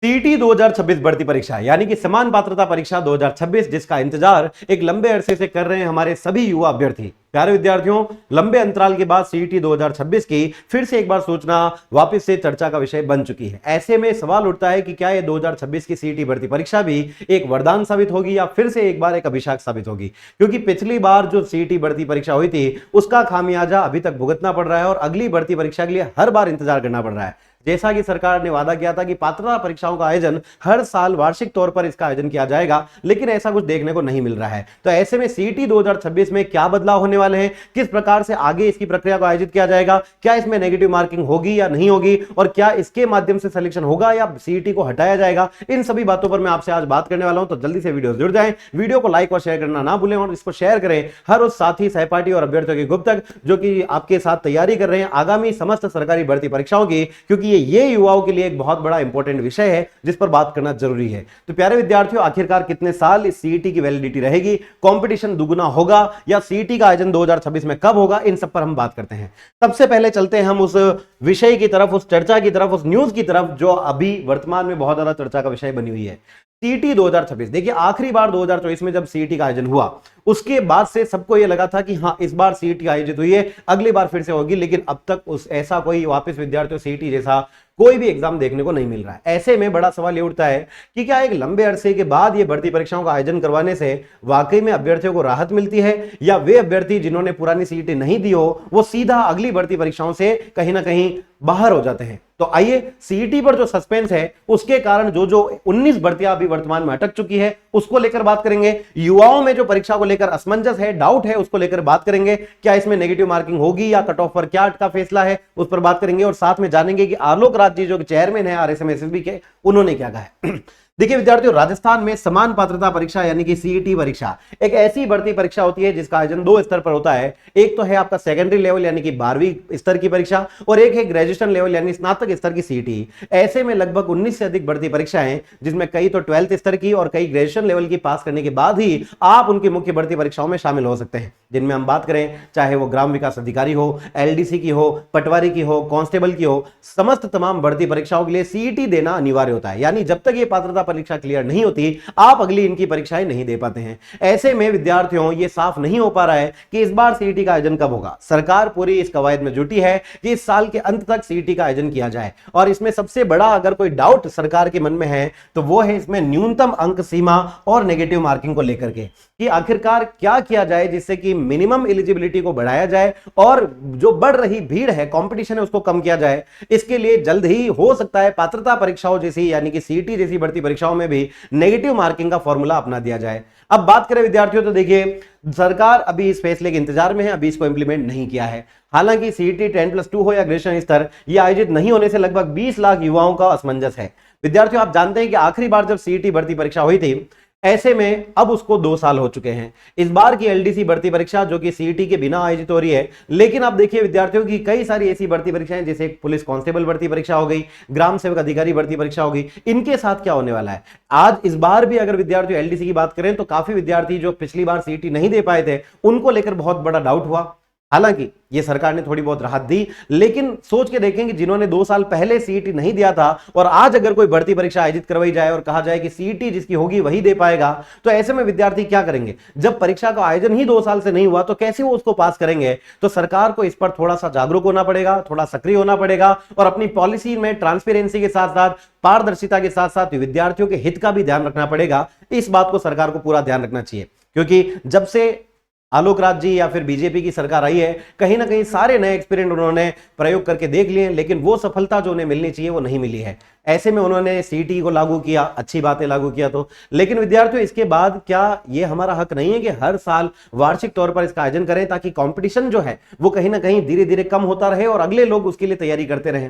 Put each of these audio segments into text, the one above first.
CET 2026 भर्ती परीक्षा यानी कि समान पात्रता परीक्षा 2026 जिसका इंतजार एक लंबे अरसे से कर रहे हैं हमारे सभी युवा अभ्यर्थी। प्यारे विद्यार्थियों, लंबे अंतराल के बाद सीईटी 2026 की फिर से एक बार सूचना वापस से चर्चा का विषय बन चुकी है। ऐसे में सवाल उठता है कि क्या ये 2026 की सीईटी भर्ती परीक्षा भी एक वरदान साबित होगी या फिर से एक बार एक अभिशाप साबित होगी, क्योंकि पिछली बार जो सीईटी भर्ती परीक्षा हुई थी उसका खामियाजा अभी तक भुगतना पड़ रहा है और अगली भर्ती परीक्षा के लिए हर बार इंतजार करना पड़ रहा है। जैसा कि सरकार ने वादा किया था कि पात्रता परीक्षाओं का आयोजन हर साल वार्षिक तौर पर इसका आयोजन किया जाएगा, लेकिन ऐसा कुछ देखने को नहीं मिल रहा है। तो ऐसे में सीईटी 2026 में क्या बदलाव होने वाले हैं, किस प्रकार से आगे इसकी प्रक्रिया को आयोजित किया जाएगा, क्या इसमें नेगेटिव मार्किंग होगी या नहीं होगी, और क्या इसके माध्यम से सिलेक्शन होगा या सीईटी को हटाया जाएगा, इन सभी बातों पर मैं आपसे आज बात करने वाला हूं। तो जल्दी से वीडियो जुड़ जाएं, वीडियो को लाइक और शेयर करना ना भूलें और इसको शेयर करें हर उस साथी, सहपाठी और अभ्यर्थियों के ग्रुप तक जो कि आपके साथ तैयारी कर रहे हैं आगामी समस्त सरकारी भर्ती परीक्षाओं की, क्योंकि ये युवाओं के लिए एक बहुत बड़ा इंपॉर्टेंट विषय है जिस पर बात करना जरूरी है। तो प्यारे विद्यार्थियों, आखिरकार कितने साल इस सीईटी की वैलिडिटी रहेगी, कंपटीशन दुगुना होगा या सीईटी का आयोजन 2026 में कब होगा, इन सब पर हम बात करते हैं। सबसे पहले चलते हैं हम उस विषय की तरफ, उस चर्चा की तरफ, उस न्यूज की तरफ जो अभी वर्तमान में बहुत ज्यादा चर्चा का विषय बनी हुई है। सीईटी 2026, देखिए आखिरी बार 2024 में जब सीईटी का आयोजन हुआ उसके बाद से सबको यह लगा था कि हाँ इस बार सीईटी आयोजित हुई है, अगली बार फिर से होगी, लेकिन अब तक उस ऐसा कोई वापस विद्यार्थियों सीईटी जैसा कोई भी एग्जाम देखने को नहीं मिल रहा है। ऐसे में बड़ा सवाल यह उठता है कि क्या एक लंबे अरसे के बाद ये भर्ती परीक्षाओं का आयोजन करवाने से वाकई में अभ्यर्थियों को राहत मिलती है या वे अभ्यर्थी जिन्होंने पुरानी सीईटी नहीं दी हो वो सीधा अगली भर्ती परीक्षाओं से कहीं ना कहीं बाहर हो जाते हैं। तो आइए सीईटी पर जो सस्पेंस है उसके कारण जो 19 भर्तियां अभी वर्तमान में अटक चुकी है उसको लेकर बात करेंगे। युवाओं में जो परीक्षा को लेकर असमंजस है, डाउट है, उसको लेकर बात करेंगे। क्या इसमें नेगेटिव मार्किंग होगी या कट ऑफ पर क्या अटका फैसला है उस पर बात करेंगे और साथ में जानेंगे कि आलोक राज जी जो चेयरमैन है आरएसएम-एसएसबी के, उन्होंने क्या कहा है। देखिए विद्यार्थियों, राजस्थान में समान पात्रता परीक्षा यानी कि सीईटी परीक्षा एक ऐसी भर्ती परीक्षा होती है जिसका आयोजन दो स्तर पर होता है। एक तो है आपका सेकेंडरी लेवल यानी कि 12वीं स्तर की परीक्षा और एक है ग्रेजुएशन लेवल यानी स्नातक स्तर की सीईटी। ऐसे में लगभग 19 से अधिक भर्ती परीक्षाएं जिसमें कई तो 12th स्तर की और कई ग्रेजुएशन लेवल की पास करने के बाद ही आप उनकी मुख्य भर्ती परीक्षाओं में शामिल हो सकते हैं, जिनमें हम बात करें चाहे वो ग्राम विकास अधिकारी हो, एलडीसी की हो, पटवारी की हो, कांस्टेबल की हो, समस्त तमाम भर्ती परीक्षाओं के लिए सीईटी देना अनिवार्य होता है। यानी जब तक ये पात्रता परीक्षा क्लियर नहीं होती आप अगली इनकी परीक्षाएं नहीं दे पाते हैं। ऐसे में विद्यार्थियों ये साफ नहीं हो पा रहा है कि इस बार सीईटी का आयोजन कब होगा। सरकार पूरी इस कवायद में जुटी है कि इस साल के अंत तक सीईटी का आयोजन किया जाए और इसमें सबसे बड़ा अगर कोई डाउट सरकार के मन में है तो वो है इसमें न्यूनतम अंक सीमा और नेगेटिव मार्किंग को लेकर के कि आखिरकार क्या किया जाए जिससे कि मिनिमम एलिजिबिलिटी को बढ़ाया जाए और जो बढ़ रही भीड़ है, कंपटीशन है, उसको कम किया जाए। इसके लिए जल्द ही हो सकता है पात्रता परीक्षाओं जैसी यानी कि सीईटी जैसी भर्ती परीक्षाओं में भी नेगेटिव मार्किंग का फॉर्मूला अपना दिया जाए। अब बात करें विद्यार्थियों तो देखिए सरकार अभी इस फैसले के इंतजार में है, अभी इसको इंप्लीमेंट नहीं किया है। हालांकि सीईटी 10+2 हो या ग्रेजुएशन स्तर, यह आयोजित नहीं होने से लगभग 20 लाख युवाओं का असमंजस है। विद्यार्थियों आप जानते हैं कि आखिरी बार जब सीईटी भर्ती परीक्षा हुई थी ऐसे में अब उसको 2 साल हो चुके हैं। इस बार की एलडीसी भर्ती परीक्षा जो कि सीईटी के बिना आयोजित हो रही है, लेकिन आप देखिए विद्यार्थियों की कई सारी ऐसी भर्ती परीक्षाएं जैसे पुलिस कांस्टेबल भर्ती परीक्षा हो गई, ग्राम सेवक अधिकारी भर्ती परीक्षा हो गई, इनके साथ क्या होने वाला है। आज इस बार भी अगर विद्यार्थी एलडीसी की बात करें तो काफी विद्यार्थी जो पिछली बार सीईटी नहीं दे पाए थे उनको लेकर बहुत बड़ा डाउट हुआ। हालांकि ये सरकार ने थोड़ी बहुत राहत दी, लेकिन सोच के देखें कि जिन्होंने 2 साल पहले सीईटी नहीं दिया था और आज अगर कोई भर्ती परीक्षा आयोजित करवाई जाए और कहा जाए कि सीईटी जिसकी होगी वही दे पाएगा, तो ऐसे में विद्यार्थी क्या करेंगे। जब परीक्षा का आयोजन ही 2 साल से नहीं हुआ तो कैसे वो उसको पास करेंगे। तो सरकार को इस पर थोड़ा सा जागरूक होना पड़ेगा, थोड़ा सक्रिय होना पड़ेगा और अपनी पॉलिसी में ट्रांसपेरेंसी के साथ साथ, पारदर्शिता के साथ साथ विद्यार्थियों के हित का भी ध्यान रखना पड़ेगा। इस बात को सरकार को पूरा ध्यान रखना चाहिए, क्योंकि जब से आलोक राज जी या फिर बीजेपी की सरकार आई है कहीं ना कहीं सारे नए एक्सपेरिमेंट उन्होंने प्रयोग करके देख लिए, लेकिन वो सफलता जो उन्हें मिलनी चाहिए वो नहीं मिली है। ऐसे में उन्होंने सीईटी को लागू किया, अच्छी बातें लागू किया तो, लेकिन विद्यार्थियों इसके बाद क्या ये हमारा हक नहीं है कि हर साल वार्षिक तौर पर इसका आयोजन करें ताकि कंपटीशन जो है वो कहीं ना कहीं धीरे धीरे कम होता रहे और अगले लोग उसके लिए तैयारी करते रहें।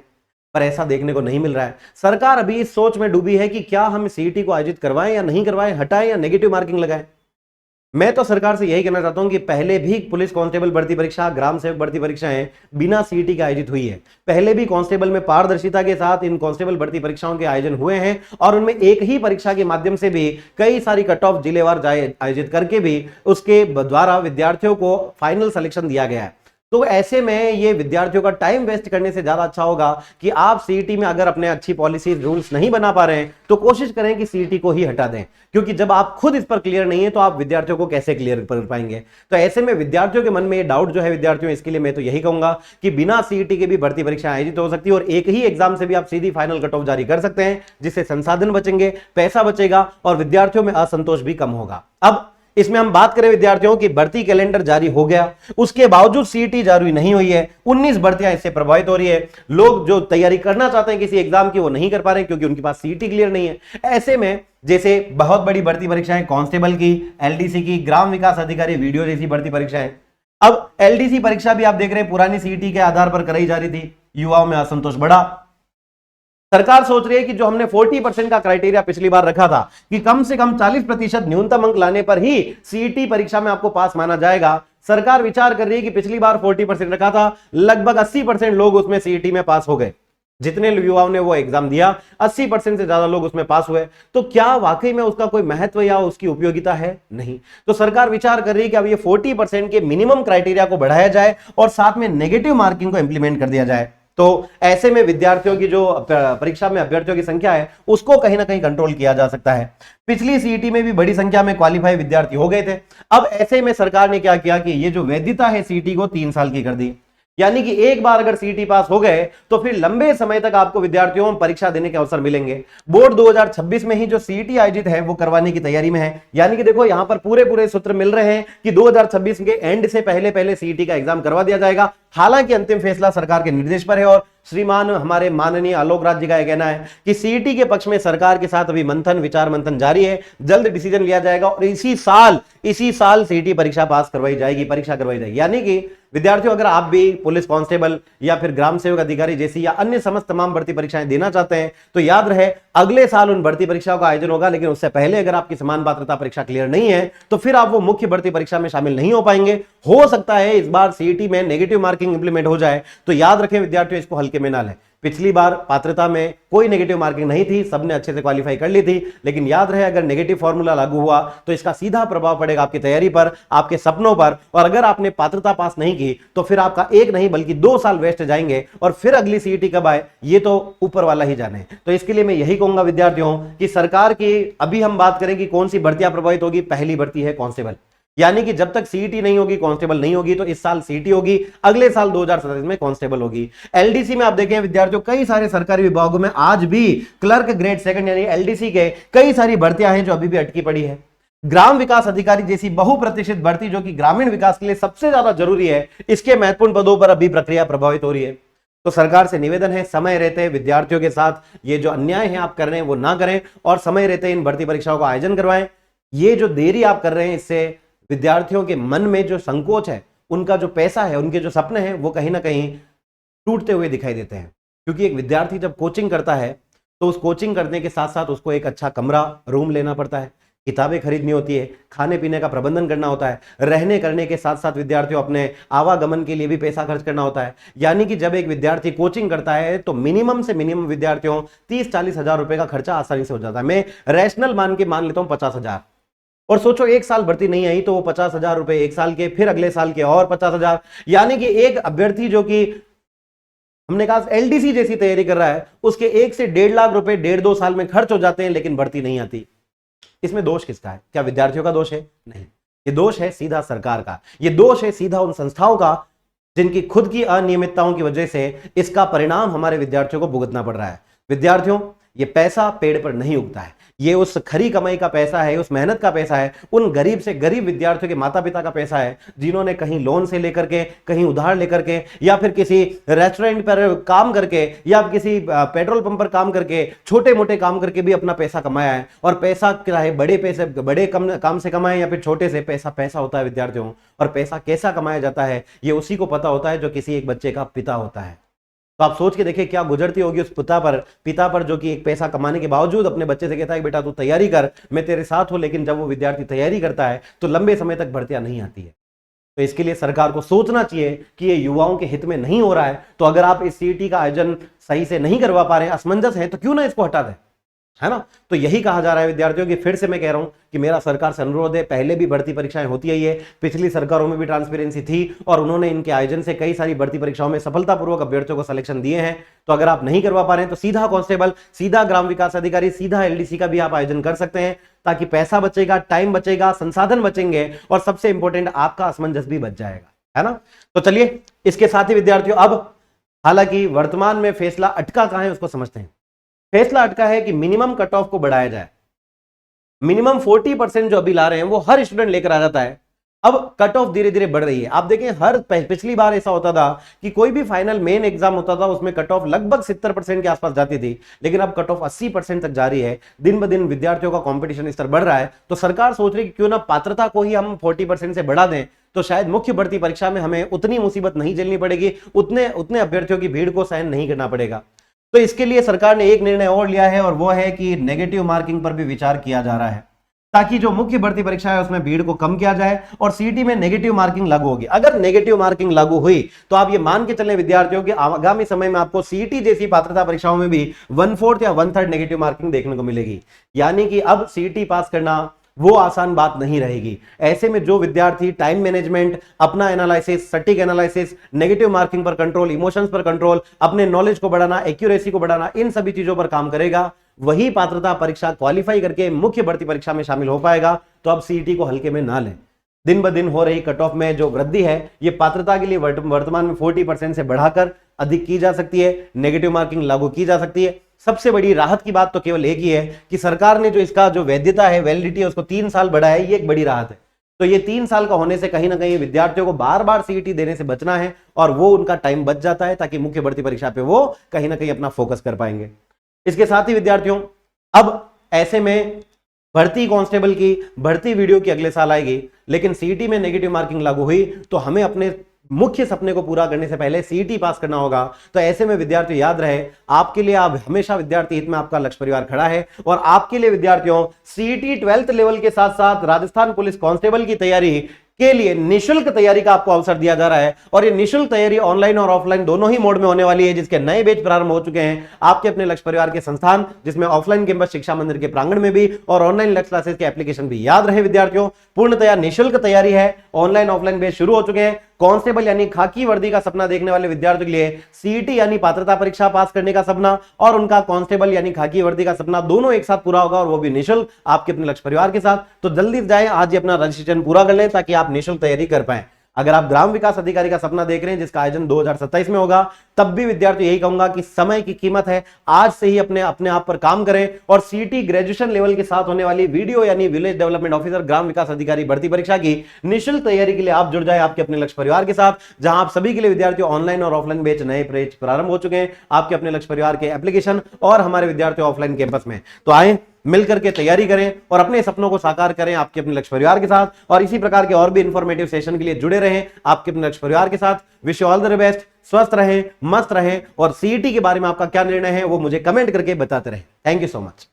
पर ऐसा देखने को नहीं मिल रहा है। सरकार अभी इस सोच में डूबी है कि क्या हम सीईटी को आयोजित करवाएं या नहीं करवाएं, हटाएं या नेगेटिव मार्किंग लगाएं। मैं तो सरकार से यही कहना चाहता हूं कि पहले भी पुलिस कांस्टेबल भर्ती परीक्षा, ग्राम सेवक भर्ती परीक्षाएं बिना सीईटी के आयोजित हुई है। पहले भी कांस्टेबल में पारदर्शिता के साथ इन कांस्टेबल भर्ती परीक्षाओं के आयोजन हुए हैं और उनमें एक ही परीक्षा के माध्यम से भी कई सारी कट ऑफ जिलेवार आयोजित करके भी उसके द्वारा विद्यार्थियों को फाइनल सिलेक्शन दिया गया है। तो ऐसे में ये विद्यार्थियों का टाइम वेस्ट करने से ज्यादा अच्छा होगा कि आप सीईटी में अगर अपने अच्छी पॉलिसीज रूल्स नहीं बना पा रहे हैं तो कोशिश करें कि सीईटी को ही हटा दें, क्योंकि जब आप खुद इस पर क्लियर नहीं है तो आप विद्यार्थियों को कैसे क्लियर कर पाएंगे। तो ऐसे में विद्यार्थियों के मन में ये डाउट जो है विद्यार्थियों, इसके लिए मैं तो यही कहूंगा कि बिना सीईटी के भी भर्ती परीक्षा आयोजित हो सकती है और एक ही एग्जाम से भी आप सीधी फाइनल कट ऑफ जारी कर सकते हैं, जिससे संसाधन बचेंगे, पैसा बचेगा और विद्यार्थियों में असंतोष भी कम होगा। अब इसमें हम बात करें विद्यार्थियों की भर्ती कैलेंडर जारी हो गया, उसके बावजूद सीईटी जारी नहीं हुई है, 19 भर्तियां इससे प्रभावित हो रही है। लोग जो तैयारी करना चाहते हैं किसी एग्जाम की वो नहीं कर पा रहे क्योंकि उनके पास सीईटी क्लियर नहीं है। ऐसे में जैसे बहुत बड़ी भर्ती परीक्षाएं कांस्टेबल की, एलडीसी की, ग्राम विकास अधिकारी वीडियो जैसी भर्ती परीक्षाएं, अब एलडीसी परीक्षा भी आप देख रहे हैं पुरानी सीईटी के आधार पर कराई जा रही थी, युवाओं में असंतोष बढ़ा। सरकार सोच रही है कि जो हमने 40% का क्राइटेरिया पिछली बार रखा था कि कम से कम 40% न्यूनतम अंक लाने पर ही सीईटी परीक्षा में आपको पास माना जाएगा, सरकार विचार कर रही है कि पिछली बार 40% रखा था, लगभग 80% लोग उसमें सीईटी में पास हो गए। जितने युवाओं ने वो एग्जाम दिया 80% से ज्यादा लोग उसमें पास हुए। तो क्या वाकई में उसका कोई महत्व या उसकी उपयोगिता है? नहीं। तो सरकार विचार कर रही है कि अब ये 40% के मिनिमम क्राइटेरिया को बढ़ाया जाए और साथ में नेगेटिव मार्किंग को इंप्लीमेंट कर दिया जाए। तो ऐसे में विद्यार्थियों की जो परीक्षा में अभ्यर्थियों की संख्या है उसको कहीं ना कहीं कंट्रोल किया जा सकता है। पिछली सीईटी में भी बड़ी संख्या में क्वालिफाई विद्यार्थी हो गए थे। अब ऐसे में सरकार ने क्या किया कि ये जो वैधता है सीईटी को 3 साल की कर दी, यानी कि एक बार अगर सीईटी पास हो गए तो फिर लंबे समय तक आपको विद्यार्थियों परीक्षा देने के अवसर मिलेंगे। बोर्ड 2026 में ही जो सीईटी आयोजित है वो करवाने की तैयारी में है, यानी कि देखो यहां पर पूरे सूत्र मिल रहे हैं कि 2026 के एंड से पहले सीईटी का एग्जाम करवा दिया जाएगा। हालांकि अंतिम फैसला सरकार के निर्देश पर है और श्रीमान हमारे माननीय आलोक राज जी का यह कहना है कि सीईटी के पक्ष में सरकार के साथ अभी विचार मंथन जारी है, जल्द डिसीजन लिया जाएगा और इसी साल सीईटी परीक्षा करवाई जाएगी। यानी कि विद्यार्थियों, अगर आप भी पुलिस कांस्टेबल या फिर ग्राम सेवक अधिकारी जैसी या अन्य समस्त तमाम भर्ती परीक्षाएं देना चाहते हैं तो याद रहे अगले साल उन भर्ती परीक्षाओं का आयोजन होगा, लेकिन उससे पहले अगर आपकी समान पात्रता परीक्षा क्लियर नहीं है तो फिर आप वो मुख्य भर्ती परीक्षा में शामिल नहीं हो पाएंगे। हो सकता है इस बार सीईटी में नेगेटिव मार्किंग इंप्लीमेंट हो जाए, तो याद रखें विद्यार्थियों इसको हल्के में ना लें। पिछली बार पात्रता में कोई नेगेटिव मार्किंग नहीं थी, सबने अच्छे से क्वालिफाई कर ली थी, लेकिन याद रहे अगर नेगेटिव फॉर्मूला लागू हुआ तो इसका सीधा प्रभाव पड़ेगा आपकी तैयारी पर, आपके सपनों पर, और अगर आपने पात्रता पास नहीं की तो फिर आपका 1 नहीं बल्कि 2 साल वेस्ट जाएंगे और फिर अगली सीईटी कब आए ये तो ऊपर वाला ही जाने। तो इसके लिए मैं यही कहूंगा विद्यार्थियों कि सरकार की, अभी हम बात करें कि कौन सी भर्तियां प्रभावित होगी, पहली भर्ती है कांस्टेबल, यानी कि जब तक सीईटी नहीं होगी कांस्टेबल नहीं होगी, तो इस साल सीईटी होगी, अगले साल 2027 में कांस्टेबल होगी। एलडीसी में आप देखें विद्यार्थियों कई सारे सरकारी विभागों में आज भी क्लर्क ग्रेड 2 यानी एलडीसी के कई सारी भर्तियां हैं जो अभी भी अटकी पड़ी है। ग्राम विकास अधिकारी जैसी बहुप्रतीक्षित भर्ती जो कि ग्रामीण विकास के लिए सबसे ज्यादा जरूरी है, इसके महत्वपूर्ण पदों पर अभी प्रक्रिया प्रभावित हो रही है। तो सरकार से निवेदन है समय रहते विद्यार्थियों के साथ ये जो अन्याय है आप कर रहे हैं वो ना करें और समय रहते इन भर्ती परीक्षाओं का आयोजन करवाएं। ये जो देरी आप कर रहे हैं इससे विद्यार्थियों के मन में जो संकोच है, उनका जो पैसा है, उनके जो सपने हैं वो कहीं ना कहीं टूटते हुए दिखाई देते हैं। क्योंकि एक विद्यार्थी जब कोचिंग करता है तो उस कोचिंग करने के साथ साथ उसको एक अच्छा कमरा रूम लेना पड़ता है, किताबें खरीदनी होती है, खाने पीने का प्रबंधन करना होता है, रहने करने के साथ साथ विद्यार्थियों अपने आवागमन के लिए भी पैसा खर्च करना होता है। यानी कि जब एक विद्यार्थी कोचिंग करता है तो मिनिमम से मिनिमम विद्यार्थियों 30-40 हजार रुपए का खर्चा आसानी से हो जाता है। मैं रैशनल मान लेता हूं 50 हजार, और सोचो एक साल भर्ती नहीं आई तो वो 50 हजार रुपए एक साल के, फिर अगले साल के और 50 हजार, यानी कि एक अभ्यर्थी जो कि हमने कहा एलडीसी जैसी तैयारी कर रहा है उसके 1 से 1.5 लाख रुपए 1.5-2 साल में खर्च हो जाते हैं, लेकिन भर्ती नहीं आती। इसमें दोष किसका है? क्या विद्यार्थियों का दोष है? नहीं, ये दोष है सीधा सरकार का, ये दोष है सीधा उन संस्थाओं का जिनकी खुद की अनियमितताओं की वजह से इसका परिणाम हमारे विद्यार्थियों को भुगतना पड़ रहा है। विद्यार्थियों, ये पैसा पेड़ पर नहीं उगता है, ये उस खरी कमाई का पैसा है, उस मेहनत का पैसा है, उन गरीब से गरीब विद्यार्थियों के माता पिता का पैसा है जिन्होंने कहीं लोन से लेकर के, कहीं उधार लेकर के, या फिर किसी रेस्टोरेंट पर काम करके या किसी पेट्रोल पंप पर काम करके, छोटे मोटे काम करके भी अपना पैसा कमाया है। और पैसा चाहे बड़े काम से कमाए या फिर छोटे से, पैसा पैसा होता है विद्यार्थियों। और पैसा कैसा कमाया जाता है ये उसी को पता होता है जो किसी एक बच्चे का पिता होता है। तो आप सोच के देखिए क्या गुजरती होगी उस पिता पर जो कि एक पैसा कमाने के बावजूद अपने बच्चे से कहता है बेटा तू तैयारी कर, मैं तेरे साथ हूं, लेकिन जब वो विद्यार्थी तैयारी करता है तो लंबे समय तक भर्तियां नहीं आती है। तो इसके लिए सरकार को सोचना चाहिए कि ये युवाओं के हित में नहीं हो रहा है, तो अगर आप इस सीईटी का आयोजन सही से नहीं करवा पा रहे हैं, असमंजस है, तो क्यों ना इसको हटा दें। है ना। तो यही कहा जा रहा है विद्यार्थियों की, फिर से मैं कह रहा हूं कि मेरा सरकार से अनुरोध है, पहले भी भर्ती परीक्षाएं होती आई है, पिछली सरकारों में भी ट्रांसपेरेंसी थी और उन्होंने इनके आयोजन से कई सारी भर्ती परीक्षाओं में सफलतापूर्वक अभ्यर्थियों को सिलेक्शन दिए हैं। तो अगर आप नहीं करवा पा रहे हैं तो सीधा कांस्टेबल, सीधा ग्राम विकास अधिकारी, सीधा एलडीसी का भी आप आयोजन कर सकते हैं, ताकि पैसा बचेगा, टाइम बचेगा, संसाधन बचेंगे और सबसे इंपॉर्टेंट आपका असमंजस भी बच जाएगा, है ना। तो चलिए इसके साथ ही विद्यार्थियों, अब हालांकि वर्तमान में फैसला अटका कहां है उसको समझते हैं। फैसला अटका है कि मिनिमम कट ऑफ को बढ़ाया जाए। मिनिमम 40% जो अभी ला रहे हैं वो हर स्टूडेंट लेकर आ जाता है, अब कट ऑफ धीरे धीरे बढ़ रही है। आप देखें, हर पिछली बार ऐसा होता था कि कोई भी फाइनल मेन एग्जाम होता था उसमें कट ऑफ लगभग 70% के आसपास जाती थी, लेकिन अब कट ऑफ 80% तक जा रही है। दिन ब दिन विद्यार्थियों का कंपटीशन स्तर बढ़ रहा है, तो सरकार सोच रही है कि क्यों ना पात्रता को ही हम 40% से बढ़ा दें, तो शायद मुख्य भर्ती परीक्षा में हमें उतनी मुसीबत नहीं झेलनी पड़ेगी, उतने अभ्यर्थियों की भीड़ को सहन नहीं करना पड़ेगा। तो इसके लिए सरकार ने एक निर्णय और लिया है, और वो है कि नेगेटिव मार्किंग पर भी विचार किया जा रहा है, ताकि जो मुख्य भर्ती परीक्षा है उसमें भीड़ को कम किया जाए और सीईटी में नेगेटिव मार्किंग लागू होगी। अगर नेगेटिव मार्किंग लागू हुई तो आप ये मान के चलें विद्यार्थियों कि आगामी समय में आपको सीईटी जैसी पात्रता परीक्षाओं में भी 1/4 या 1/3 नेगेटिव मार्किंग देखने को मिलेगी। यानी कि अब सीईटी पास करना वो आसान बात नहीं रहेगी। ऐसे में जो विद्यार्थी टाइम मैनेजमेंट, अपना एनालिसिस, सटीक एनालिसिस, नेगेटिव मार्किंग पर कंट्रोल, इमोशंस पर कंट्रोल, अपने नॉलेज को बढ़ाना, एक्यूरेसी को बढ़ाना, इन सभी चीजों पर काम करेगा, वही पात्रता परीक्षा क्वालिफाई करके मुख्य भर्ती परीक्षा में शामिल हो पाएगा। तो अब सीईटी को हल्के में ना लें। दिन ब दिन हो रही कट ऑफ में जो वृद्धि है, ये पात्रता के लिए वर्तमान में 40% से बढ़ाकर अधिक की जा सकती है, नेगेटिव मार्किंग लागू की जा सकती है। सबसे बड़ी राहत की बात तो केवल एक ही है कि सरकार ने जो इसका जो वैधता है, वैलिडिटी है, उसको 3 साल बढ़ाया है, ये एक बड़ी राहत है। तो ये 3 साल का होने से कहीं ना कहीं विद्यार्थियों को बार बार सीईटी देने से बचना है और वो उनका टाइम बच जाता है, ताकि मुख्य भर्ती परीक्षा पे वो कहीं ना कहीं अपना फोकस कर पाएंगे। इसके साथ ही विद्यार्थियों, अब ऐसे में भर्ती कांस्टेबल की भर्ती वीडियो की अगले साल आएगी, लेकिन सीईटी में नेगेटिव मार्किंग लागू हुई तो हमें अपने मुख्य सपने को पूरा करने से पहले सीईटी पास करना होगा। तो ऐसे में विद्यार्थी याद रहे, आपके लिए, आप हमेशा विद्यार्थी हित में आपका लक्ष्य परिवार खड़ा है, और आपके लिए विद्यार्थियों सीईटी 12th लेवल के साथ साथ राजस्थान पुलिस कांस्टेबल की तैयारी के लिए निशुल्क तैयारी का आपको अवसर दिया जा रहा है। और ये निशुल्क तैयारी ऑनलाइन और ऑफलाइन दोनों ही मोड में होने वाली है, जिसके नए बैच प्रारंभ हो चुके हैं आपके अपने लक्ष्य परिवार के संस्थान, जिसमें ऑफलाइन कैंपस शिक्षा मंदिर के प्रांगण में भी और ऑनलाइन लक्ष्य क्लासेस के एप्लीकेशन भी। याद रहे विद्यार्थियों, पूर्णतया निशुल्क तैयारी है, ऑनलाइन ऑफलाइन बैच शुरू हो चुके हैं। कांस्टेबल यानी खाकी वर्दी का सपना देखने वाले विद्यार्थियों के लिए सीईटी यानी पात्रता परीक्षा पास करने का सपना और उनका कांस्टेबल यानी खाकी वर्दी का सपना दोनों एक साथ पूरा होगा, और वो भी निशुल्क आपके अपने लक्ष्य परिवार के साथ। तो जल्दी जाएं, आज ही अपना रजिस्ट्रेशन पूरा कर लें ताकि आप निशुल्क तैयारी कर पाएं। अगर आप ग्राम विकास अधिकारी का सपना देख रहे हैं जिसका आयोजन 2027 में होगा, तब भी विद्यार्थी यही कहूंगा कि समय की कीमत है, आज से ही अपने आप पर काम करें और सीईटी ग्रेजुएशन लेवल के साथ होने वाली वीडियो यानी विलेज डेवलपमेंट ऑफिसर ग्राम विकास अधिकारी भर्ती परीक्षा की निःशुल्क तैयारी के लिए आप जुड़ जाए आपके अपने लक्ष्य परिवार के साथ, जहां आप सभी के लिए विद्यार्थियों ऑनलाइन और ऑफलाइन बैच नए बैच प्रारंभ हो चुके हैं आपके अपने लक्ष्य परिवार के एप्लीकेशन और हमारे विद्यार्थियों ऑफलाइन कैंपस में। तो आए मिलकर के तैयारी करें और अपने सपनों को साकार करें आपके अपने लक्ष्य परिवार के साथ, और इसी प्रकार के और भी इंफॉर्मेटिव सेशन के लिए जुड़े रहें आपके अपने लक्ष्य परिवार के साथ। Wish you all the best, स्वस्थ रहें, मस्त रहें, और सीईटी के बारे में आपका क्या निर्णय है वो मुझे कमेंट करके बताते रहें। Thank you so much.